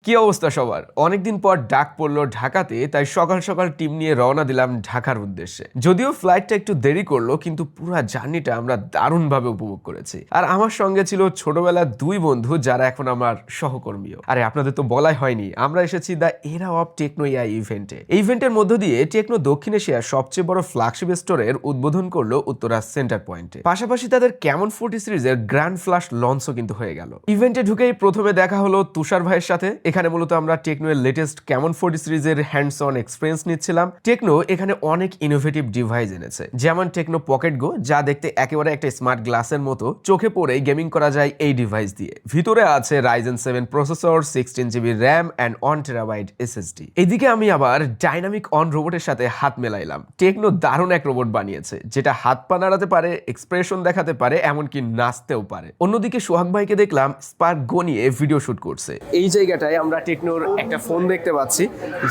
কি অবস্থা সবার? অনেকদিন পর ডাক পড়লো ঢাকাতে, তাই সকাল সকাল টিম নিয়ে রওনা দিলাম ঢাকার উদ্দেশ্যে। যদিও ফ্লাইটটা একটু দেরি করলো, কিন্তু পুরো জার্নিটা আমরা দারুণভাবে উপভোগ করেছি। আর আমার সঙ্গে ছিল ছোটবেলার দুই বন্ধু, যারা এখন আমার সহকর্মীও। আরে আপনাদের তো বলাই হয়নি, আমরা এসেছি দ্য এরা অফ টেকনো এআই ইভেন্টে। এই ইভেন্টের মধ্য দিয়ে টেকনো দক্ষিণ এশিয়ার সবচেয়ে বড় ফ্ল্যাগশিপ স্টোরের উদ্বোধন করলো উত্তরা সেন্টার পয়েন্টে। পাশাপাশি তাদের ক্যামন 40 সিরিজের গ্র্যান্ড ফ্ল্যাশ লঞ্চও কিন্তু হয়ে গেল। ইভেন্টে ঢুকেই প্রথমে দেখা হলো তুষার ভাইয়ের সাথে। এখানে মূলত আমরা টেকনো এর লেটেস্ট ক্যামন 40 সিরিজের হ্যান্ডস অন এক্সপিরিয়েন্স নিচ্ছিলাম। টেকনো এখানে অনেক ইনোভেটিভ ডিভাইস এনেছে, যেমন টেকনো পকেট গো, যা দেখতে একেবারে একটা স্মার্ট গ্লাসের মতো, চোখে পড়েই গেমিং করা যায় এই ডিভাইস দিয়ে। ভিতরে আছে Ryzen 7 processor, 16 GB RAM and 1 terabyte SSD. এদিকে আমি আবার ডাইনামিক অন রোবটের সাথে হাত মেলাইলাম। টেকনো দারুণ এক রোবট বানিয়েছে, যেটা হাত পা নাড়াতে পারে, এক্সপ্রেশন দেখাতে পারে, এমনকি নাচতেও পারে। অন্যদিকে সোহাগ ভাইকে দেখলাম স্পার্ক গো নিয়ে ভিডিও শুট করছে। এই জায়গাটায় আমরা টেকনোর একটা ফোন দেখতে পাচ্ছি,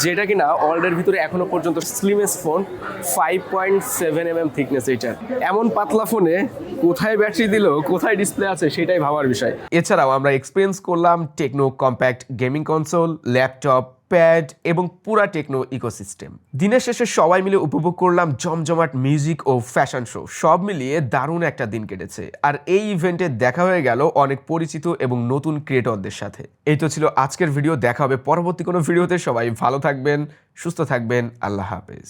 যেটা কিনা ওয়ার্ল্ডের ভিতরে এখনো পর্যন্ত স্লিমেস্ট ফোন। 5.7 mm thickness. এইটা এমন পাতলা ফোনে কোথায় ব্যাটারি দিল, কোথায় ডিসপ্লে আছে, সেটাই ভাবার বিষয়। এছাড়াও আমরা এক্সপিরিয়েন্স করলাম Tecno compact gaming console, laptop, pad এবং পুরা টেকনো ইকোসিস্টেম। দিনের শেষে সবাই মিলে উপভোগ করলাম জমজমাট মিউজিক ও ফ্যাশন শো। সব মিলিয়ে দারুণ একটা দিন কেটেছে। আর এই ইভেন্টে দেখা হয়ে গেল অনেক পরিচিত এবং নতুন ক্রিয়েটরদের সাথে। এই তো ছিল আজকের ভিডিও। দেখা হবে পরবর্তী কোনো ভিডিওতে। সবাই ভালো থাকবেন, সুস্থ থাকবেন। আল্লাহ হাফেজ।